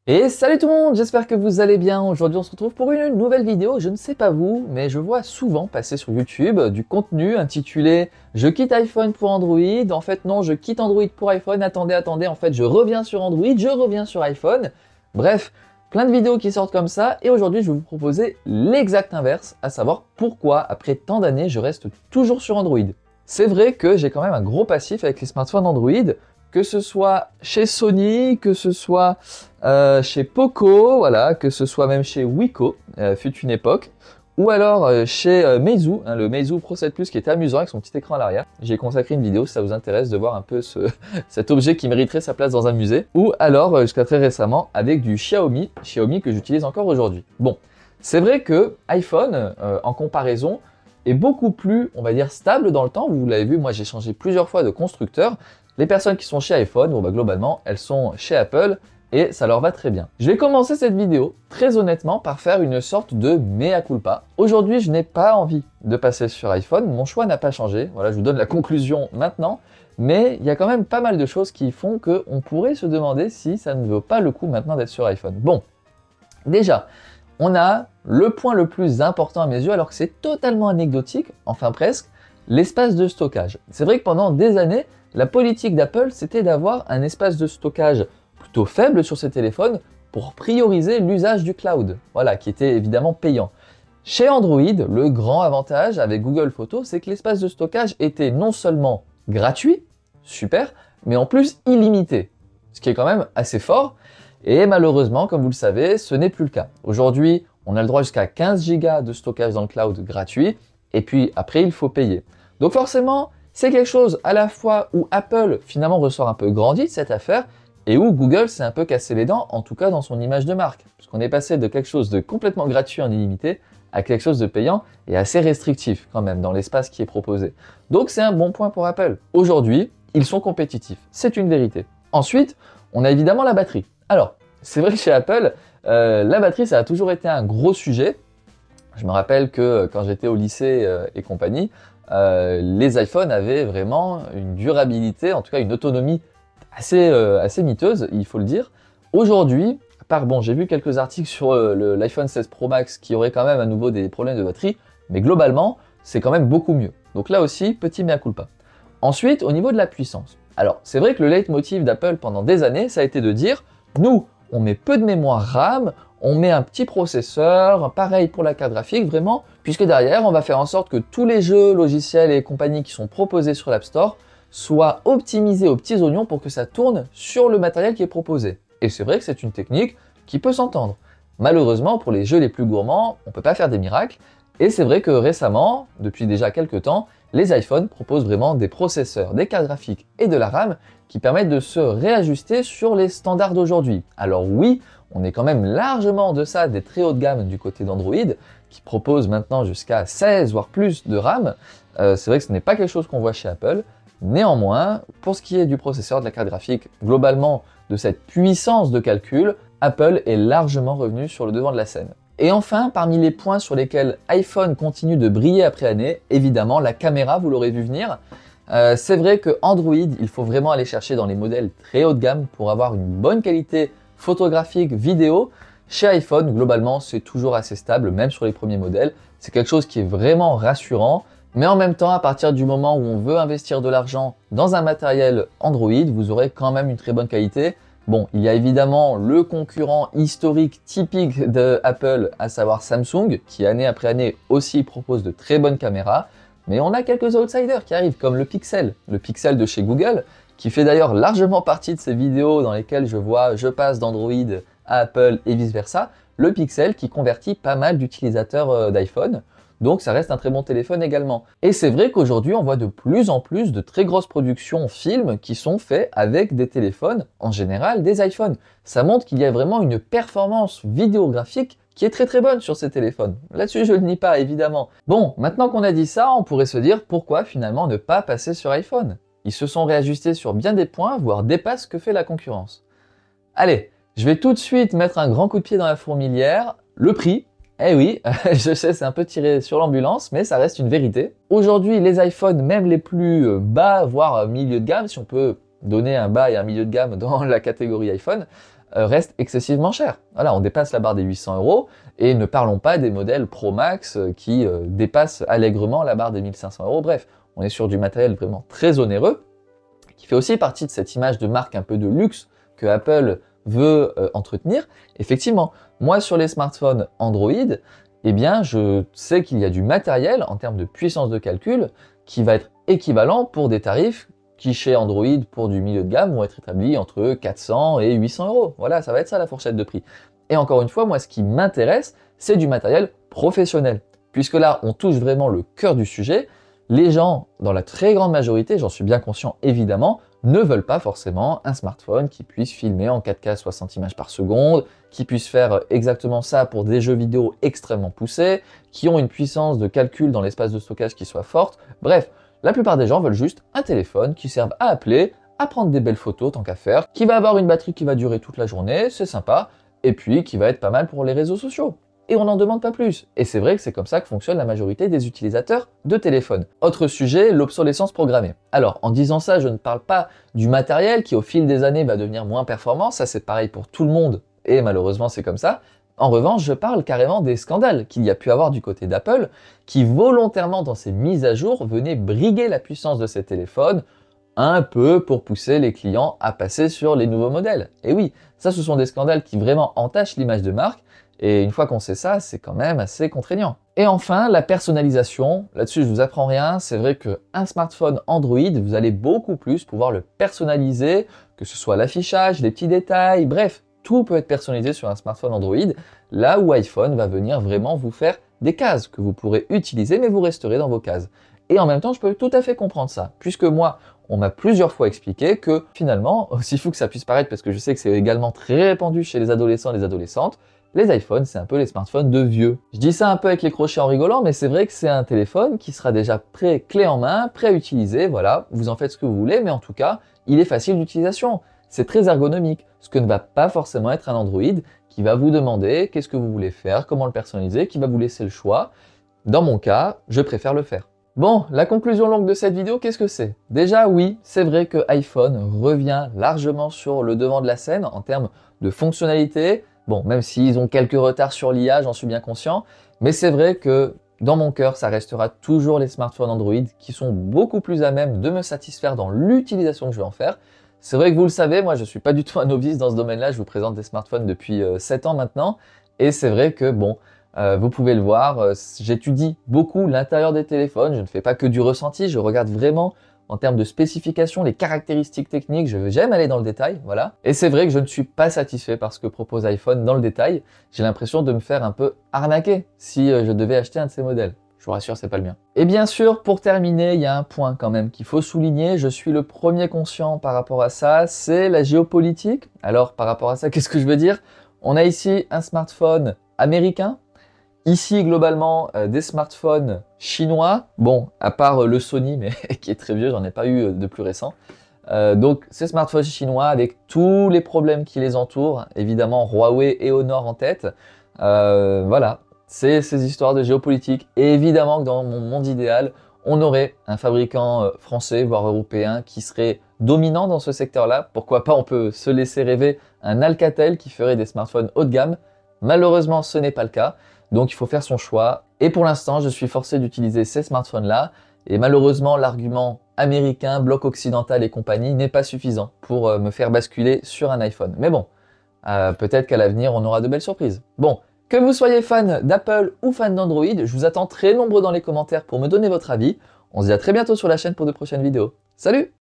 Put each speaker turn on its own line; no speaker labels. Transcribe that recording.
Et salut tout le monde, j'espère que vous allez bien. Aujourd'hui on se retrouve pour une nouvelle vidéo. Je ne sais pas vous, mais je vois souvent passer sur YouTube du contenu intitulé «Je quitte iPhone pour Android». En fait non, je quitte Android pour iPhone. Attendez, en fait je reviens sur Android, je reviens sur iPhone. Bref, plein de vidéos qui sortent comme ça. Et aujourd'hui je vais vous proposer l'exact inverse, à savoir pourquoi après tant d'années je reste toujours sur Android. C'est vrai que j'ai quand même un gros passif avec les smartphones Android, que ce soit chez Sony, que ce soit chez Poco, voilà, que ce soit même chez Wiko, fut une époque, ou alors chez Meizu, hein, le Meizu Pro 7 Plus qui est amusant avec son petit écran à l'arrière. J'ai consacré une vidéo si ça vous intéresse de voir un peu cet objet qui mériterait sa place dans un musée. Ou alors, jusqu'à très récemment, avec du Xiaomi que j'utilise encore aujourd'hui. Bon, c'est vrai que iPhone, en comparaison, est beaucoup plus, on va dire, stable dans le temps. Vous l'avez vu, moi j'ai changé plusieurs fois de constructeur. Les personnes qui sont chez iPhone, bon bah globalement, elles sont chez Apple et ça leur va très bien. Je vais commencer cette vidéo, très honnêtement, par faire une sorte de mea culpa. Aujourd'hui, je n'ai pas envie de passer sur iPhone, mon choix n'a pas changé. Voilà, je vous donne la conclusion maintenant, mais il y a quand même pas mal de choses qui font qu'on pourrait se demander si ça ne vaut pas le coup maintenant d'être sur iPhone. Bon, déjà, on a le point le plus important à mes yeux, alors que c'est totalement anecdotique, enfin presque, l'espace de stockage. C'est vrai que pendant des années, la politique d'Apple, c'était d'avoir un espace de stockage plutôt faible sur ses téléphones pour prioriser l'usage du cloud, voilà, qui était évidemment payant. Chez Android, le grand avantage avec Google Photos, c'est que l'espace de stockage était non seulement gratuit, super, mais en plus illimité, ce qui est quand même assez fort. Et malheureusement, comme vous le savez, ce n'est plus le cas. Aujourd'hui, on a le droit jusqu'à 15 Go de stockage dans le cloud gratuit, et puis après, il faut payer. Donc forcément, c'est quelque chose à la fois où Apple finalement ressort un peu grandi de cette affaire, et où Google s'est un peu cassé les dents, en tout cas dans son image de marque. Puisqu'on est passé de quelque chose de complètement gratuit en illimité, à quelque chose de payant et assez restrictif quand même dans l'espace qui est proposé. Donc c'est un bon point pour Apple. Aujourd'hui, ils sont compétitifs, c'est une vérité. Ensuite, on a évidemment la batterie. Alors, c'est vrai que chez Apple, la batterie, ça a toujours été un gros sujet. Je me rappelle que quand j'étais au lycée et compagnie, les iPhones avaient vraiment une durabilité, en tout cas une autonomie assez miteuse, il faut le dire. Aujourd'hui, bon, j'ai vu quelques articles sur l'iPhone 16 Pro Max qui aurait quand même à nouveau des problèmes de batterie, mais globalement, c'est quand même beaucoup mieux. Donc là aussi, petit mea culpa. Ensuite, au niveau de la puissance. Alors, c'est vrai que le leitmotiv d'Apple pendant des années, ça a été de dire nous, on met peu de mémoire RAM, on met un petit processeur, pareil pour la carte graphique, vraiment, puisque derrière, on va faire en sorte que tous les jeux, logiciels et compagnie qui sont proposés sur l'App Store soient optimisés aux petits oignons pour que ça tourne sur le matériel qui est proposé. Et c'est vrai que c'est une technique qui peut s'entendre. Malheureusement, pour les jeux les plus gourmands, on ne peut pas faire des miracles, et c'est vrai que récemment, depuis déjà quelques temps, les iPhones proposent vraiment des processeurs, des cartes graphiques et de la RAM qui permettent de se réajuster sur les standards d'aujourd'hui. Alors oui, on est quand même largement en deçà des très haut de gamme du côté d'Android, qui proposent maintenant jusqu'à 16 voire plus de RAM. C'est vrai que ce n'est pas quelque chose qu'on voit chez Apple. Néanmoins, pour ce qui est du processeur, de la carte graphique, globalement de cette puissance de calcul, Apple est largement revenu sur le devant de la scène. Et enfin, parmi les points sur lesquels iPhone continue de briller après année, évidemment la caméra, vous l'aurez vu venir. C'est vrai que Android, il faut vraiment aller chercher dans les modèles très haut de gamme pour avoir une bonne qualité photographique, vidéo. Chez iPhone, globalement, c'est toujours assez stable, même sur les premiers modèles. C'est quelque chose qui est vraiment rassurant. Mais en même temps, à partir du moment où on veut investir de l'argent dans un matériel Android, vous aurez quand même une très bonne qualité. Bon, il y a évidemment le concurrent historique typique de Apple, à savoir Samsung, qui année après année aussi propose de très bonnes caméras. Mais on a quelques outsiders qui arrivent, comme le Pixel de chez Google, qui fait d'ailleurs largement partie de ces vidéos dans lesquelles je passe d'Android à Apple et vice versa. Le Pixel qui convertit pas mal d'utilisateurs d'iPhone. Donc ça reste un très bon téléphone également. Et c'est vrai qu'aujourd'hui, on voit de plus en plus de très grosses productions films qui sont faits avec des téléphones, en général des iPhones. Ça montre qu'il y a vraiment une performance vidéographique qui est très bonne sur ces téléphones. Là-dessus, je ne le nie pas, évidemment. Bon, maintenant qu'on a dit ça, on pourrait se dire pourquoi finalement ne pas passer sur iPhone? Ils se sont réajustés sur bien des points, voire dépassent ce que fait la concurrence. Allez, je vais tout de suite mettre un grand coup de pied dans la fourmilière. Le prix. Eh oui, je sais, c'est un peu tiré sur l'ambulance, mais ça reste une vérité. Aujourd'hui, les iPhones, même les plus bas, voire milieu de gamme, si on peut donner un bas et un milieu de gamme dans la catégorie iPhone, reste excessivement cher. Voilà, on dépasse la barre des 800 €, et ne parlons pas des modèles Pro Max qui dépassent allègrement la barre des 1500 €. Bref, on est sur du matériel vraiment très onéreux, qui fait aussi partie de cette image de marque un peu de luxe que Apple veut entretenir. Effectivement, moi sur les smartphones Android, eh bien je sais qu'il y a du matériel en termes de puissance de calcul qui va être équivalent pour des tarifs qui chez Android pour du milieu de gamme vont être établis entre 400 et 800 €. Voilà, ça va être ça la fourchette de prix. Et encore une fois, moi ce qui m'intéresse, c'est du matériel professionnel. Puisque là, on touche vraiment le cœur du sujet. Les gens, dans la très grande majorité, j'en suis bien conscient évidemment, ne veulent pas forcément un smartphone qui puisse filmer en 4K 60 images par seconde, qui puisse faire exactement ça pour des jeux vidéo extrêmement poussés, qui ont une puissance de calcul dans l'espace de stockage qui soit forte. Bref, la plupart des gens veulent juste un téléphone qui serve à appeler, à prendre des belles photos tant qu'à faire, qui va avoir une batterie qui va durer toute la journée, c'est sympa, et puis qui va être pas mal pour les réseaux sociaux. Et on n'en demande pas plus. Et c'est vrai que c'est comme ça que fonctionne la majorité des utilisateurs de téléphone. Autre sujet, l'obsolescence programmée. Alors, en disant ça, je ne parle pas du matériel qui au fil des années va devenir moins performant, ça c'est pareil pour tout le monde, et malheureusement c'est comme ça. En revanche, je parle carrément des scandales qu'il y a pu avoir du côté d'Apple, qui volontairement dans ces mises à jour venaient briguer la puissance de ces téléphones, un peu pour pousser les clients à passer sur les nouveaux modèles. Et oui, ça ce sont des scandales qui vraiment entachent l'image de marque, et une fois qu'on sait ça, c'est quand même assez contraignant. Et enfin, la personnalisation. Là-dessus, je vous apprends rien. C'est vrai qu'un smartphone Android, vous allez beaucoup plus pouvoir le personnaliser, que ce soit l'affichage, les petits détails, bref, tout peut être personnalisé sur un smartphone Android, là où iPhone va venir vraiment vous faire des cases que vous pourrez utiliser, mais vous resterez dans vos cases. Et en même temps, je peux tout à fait comprendre ça, puisque moi, on m'a plusieurs fois expliqué que finalement, aussi fou que ça puisse paraître, parce que je sais que c'est également très répandu chez les adolescents et les adolescentes, les iPhones, c'est un peu les smartphones de vieux. Je dis ça un peu avec les crochets en rigolant, mais c'est vrai que c'est un téléphone qui sera déjà prêt, clé en main, prêt à utiliser, voilà, vous en faites ce que vous voulez, mais en tout cas, il est facile d'utilisation. C'est très ergonomique, ce que ne va pas forcément être un Android qui va vous demander qu'est-ce que vous voulez faire, comment le personnaliser, qui va vous laisser le choix. Dans mon cas, je préfère le faire. Bon, la conclusion longue de cette vidéo, qu'est-ce que c'est? Déjà, oui, c'est vrai que iPhone revient largement sur le devant de la scène en termes de fonctionnalité. Bon, même s'ils ont quelques retards sur l'IA, j'en suis bien conscient, mais c'est vrai que dans mon cœur, ça restera toujours les smartphones Android qui sont beaucoup plus à même de me satisfaire dans l'utilisation que je vais en faire. C'est vrai que vous le savez, moi je ne suis pas du tout un novice dans ce domaine-là, je vous présente des smartphones depuis 7 ans maintenant, et c'est vrai que bon, vous pouvez le voir, j'étudie beaucoup l'intérieur des téléphones, je ne fais pas que du ressenti, je regarde vraiment en termes de spécifications, les caractéristiques techniques, j'aime aller dans le détail, voilà. Et c'est vrai que je ne suis pas satisfait par ce que propose iPhone dans le détail. J'ai l'impression de me faire un peu arnaquer si je devais acheter un de ces modèles. Je vous rassure, c'est pas le mien. Et bien sûr, pour terminer, il y a un point quand même qu'il faut souligner, je suis le premier conscient par rapport à ça, c'est la géopolitique. Alors par rapport à ça, qu'est-ce que je veux dire? On a ici un smartphone américain, ici, globalement, des smartphones chinois. Bon, à part le Sony, mais qui est très vieux, j'en ai pas eu de plus récent. Donc, ces smartphones chinois avec tous les problèmes qui les entourent, évidemment Huawei et Honor en tête. Voilà, c'est ces histoires de géopolitique. Et évidemment que dans mon monde idéal, on aurait un fabricant français, voire européen, qui serait dominant dans ce secteur-là. Pourquoi pas, on peut se laisser rêver un Alcatel qui ferait des smartphones haut de gamme. Malheureusement, ce n'est pas le cas. Donc il faut faire son choix. Et pour l'instant, je suis forcé d'utiliser ces smartphones-là. Et malheureusement, l'argument américain, bloc occidental et compagnie n'est pas suffisant pour me faire basculer sur un iPhone. Mais bon, peut-être qu'à l'avenir, on aura de belles surprises. Bon, que vous soyez fan d'Apple ou fan d'Android, je vous attends très nombreux dans les commentaires pour me donner votre avis. On se dit à très bientôt sur la chaîne pour de prochaines vidéos. Salut!